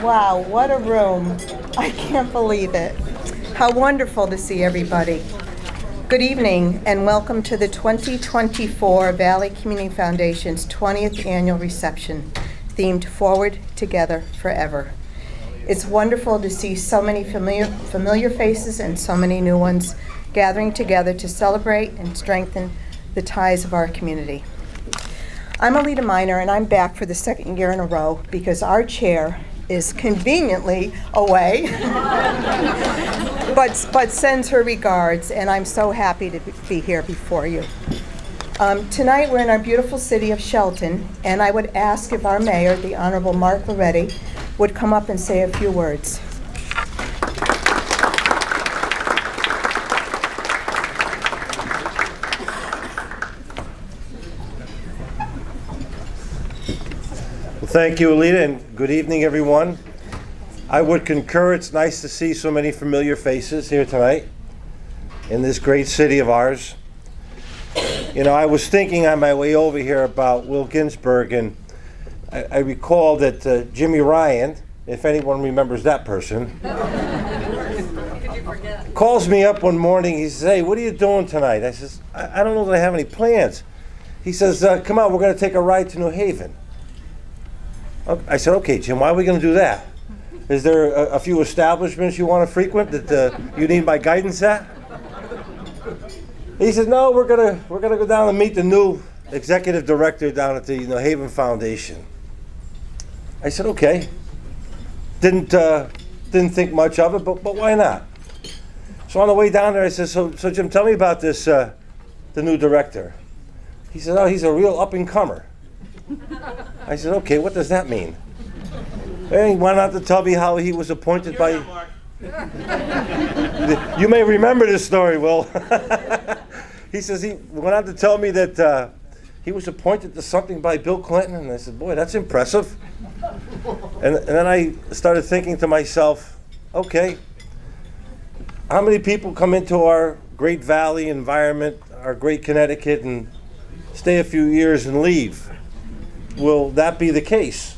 Wow, what a room. I can't believe it. How wonderful to see everybody. Good evening and welcome to the 2024 Valley Community Foundation's 20th annual reception, themed Forward Together Forever. It's wonderful to see so many familiar faces and so many new ones gathering together to celebrate and strengthen the ties of our community. I'm Aleta Miner, and I'm back for the second year in a row because our chair is conveniently away, but sends her regards, and I'm so happy to be here before you. Tonight we're in our beautiful city of Shelton, and I would ask if our mayor, the Honorable Mark Loretti, would come up and say a few words. Thank you, Aleta, and good evening, everyone. I would concur. It's nice to see so many familiar faces here tonight in this great city of ours. You know, I was thinking on my way over here about Will Ginsburg, and I recall that Jimmy Ryan, if anyone remembers that person, calls me up one morning. He says, "Hey, what are you doing tonight?" I says, I don't know that I have any plans. He says, "Come on, we're going to take a ride to New Haven." I said, "Okay, Jim, why are we going to do that? Is there a few establishments you want to frequent that you need my guidance at?" He said, "No, we're gonna go down and meet the new executive director down at the New Haven Foundation." I said, "Okay." Didn't think much of it, but why not? So on the way down there, I said, "So Jim, tell me about this the new director." He said, "Oh, he's a real up-and-comer." I said, "Okay, what does that mean?" And he went on to tell me how he was appointed by... You may remember this story, Will. He says he went on to tell me that he was appointed to something by Bill Clinton, and I said, "Boy, that's impressive." And then I started thinking to myself, okay, how many people come into our great valley environment, our great Connecticut, and stay a few years and leave? Will that be the case?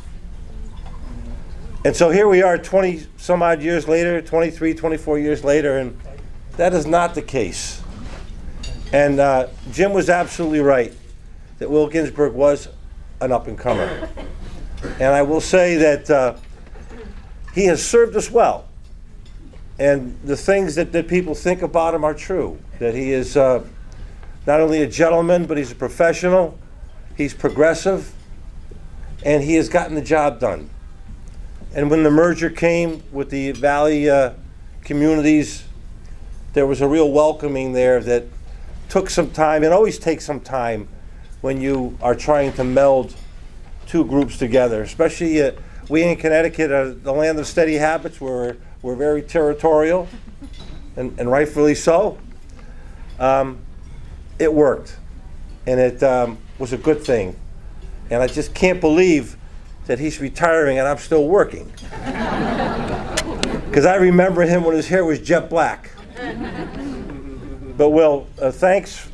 And so here we are 20 some odd years later, 23, 24 years later, and that is not the case. And Jim was absolutely right that Will Ginsburg was an up-and-comer. And I will say that he has served us well. And the things that people think about him are true. That he is not only a gentleman, but he's a professional, he's progressive, and he has gotten the job done. And when the merger came with the Valley communities, there was a real welcoming there that took some time. It always takes some time when you are trying to meld two groups together, especially we in Connecticut are the land of steady habits. We're very territorial, and rightfully so. It worked, and it was a good thing. And I just can't believe that he's retiring and I'm still working. Because I remember him when his hair was jet black. But Will, thanks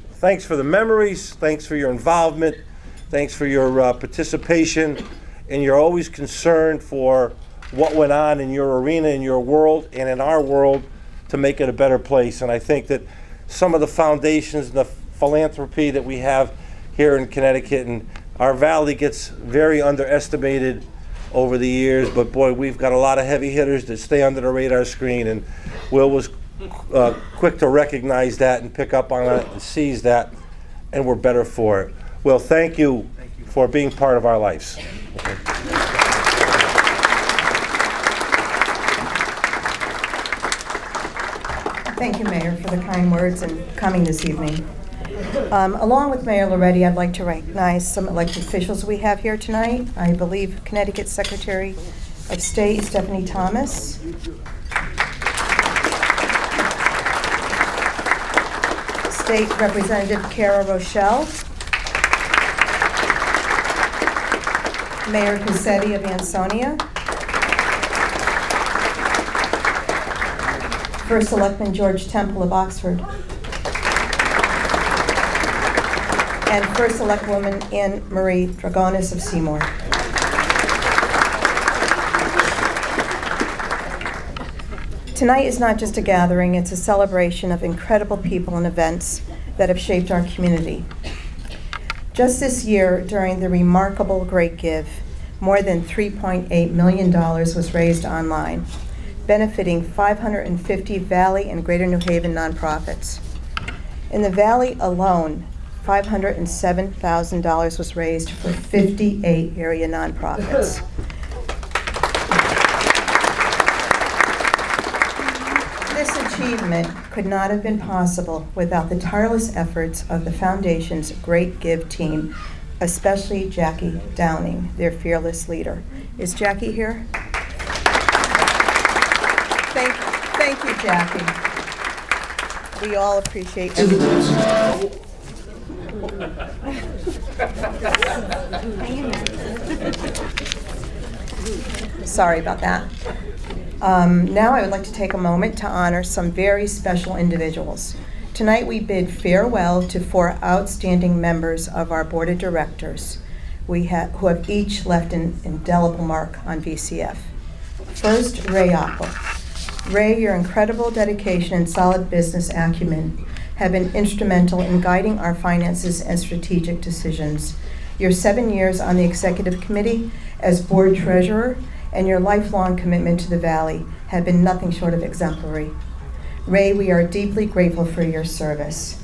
for the memories, thanks for your involvement, thanks for your participation, and you're always concerned for what went on in your arena, in your world, and in our world to make it a better place. And I think that some of the foundations and the philanthropy that we have here in Connecticut, and our valley gets very underestimated over the years, but boy, we've got a lot of heavy hitters that stay under the radar screen, and Will was quick to recognize that and pick up on it and seize that, and we're better for it. Will, thank you for being part of our lives. Okay. Thank you, Mayor, for the kind words and coming this evening. Along with Mayor Loretti, I'd like to recognize some elected officials we have here tonight. I believe Connecticut Secretary of State Stephanie Thomas, State Representative Cara Rochelle, Mayor Cassetti of Ansonia, First Selectman George Temple of Oxford, and First Select Woman Anne Marie Dragonis of Seymour. Tonight is not just a gathering, it's a celebration of incredible people and events that have shaped our community. Just this year, during the remarkable Great Give, more than $3.8 million was raised online, benefiting 550 Valley and Greater New Haven nonprofits. In the Valley alone, $507,000 was raised for 58 area nonprofits. This achievement could not have been possible without the tireless efforts of the Foundation's Great Give team, especially Jackie Downing, their fearless leader. Is Jackie here? Thank you, Jackie. We all appreciate everything. Sorry about that. Now I would like to take a moment to honor some very special individuals. Tonight we bid farewell to 4 outstanding members of our board of directors who have each left an indelible mark on VCF. First, Ray Apple. Ray, your incredible dedication and solid business acumen have been instrumental in guiding our finances and strategic decisions. Your 7 years on the executive committee as board treasurer and your lifelong commitment to the Valley have been nothing short of exemplary. Ray, we are deeply grateful for your service.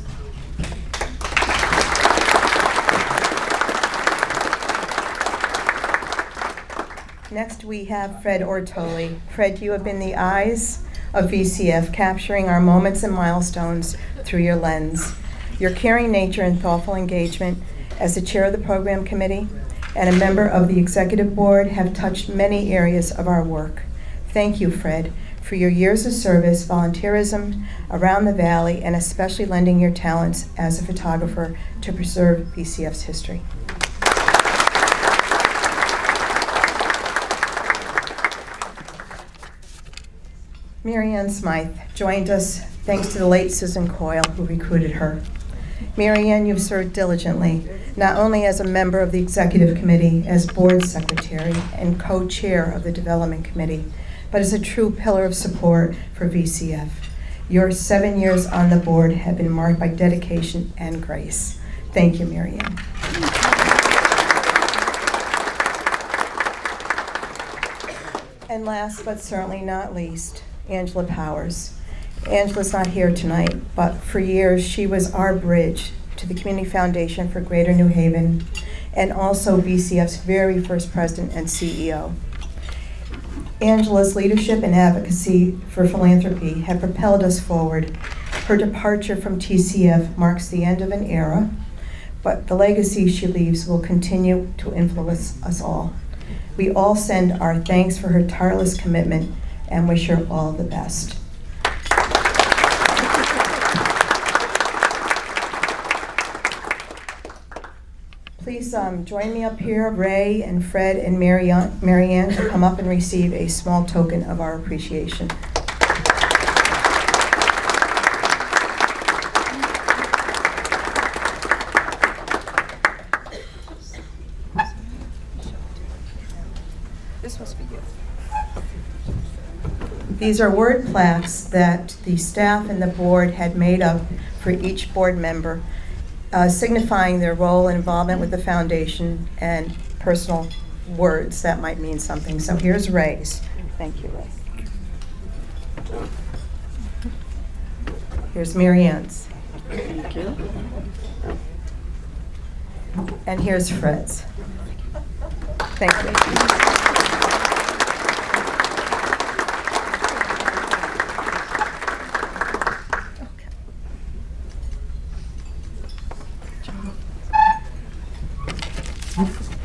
Next, we have Fred Ortoli. Fred, you have been the eyes of VCF, capturing our moments and milestones through your lens. Your caring nature and thoughtful engagement as the chair of the program committee and a member of the executive board have touched many areas of our work. Thank you, Fred, for your years of service, volunteerism around the Valley, and especially lending your talents as a photographer to preserve VCF's history. Mary Ann Smythe joined us thanks to the late Susan Coyle, who recruited her. Mary Ann, you've served diligently, not only as a member of the executive committee, as board secretary and co-chair of the development committee, but as a true pillar of support for VCF. Your 7 years on the board have been marked by dedication and grace. Thank you, Mary Ann. And last but certainly not least, Angela Powers. Angela's not here tonight, but for years she was our bridge to the Community Foundation for Greater New Haven and also VCF's very first president and CEO. Angela's leadership and advocacy for philanthropy have propelled us forward. Her departure from TCF marks the end of an era, but the legacy she leaves will continue to influence us all. We all send our thanks for her tireless commitment and wish her all the best. Please join me up here, Ray and Fred and Mary Ann, to come up and receive a small token of our appreciation. This must be you. These are word plaques that the staff and the board had made up for each board member, signifying their role and involvement with the foundation and personal words that might mean something. So here's Ray's. Thank you, Ray. Here's Mary Ann's. Thank you. And here's Fred's. Thank you. Okay.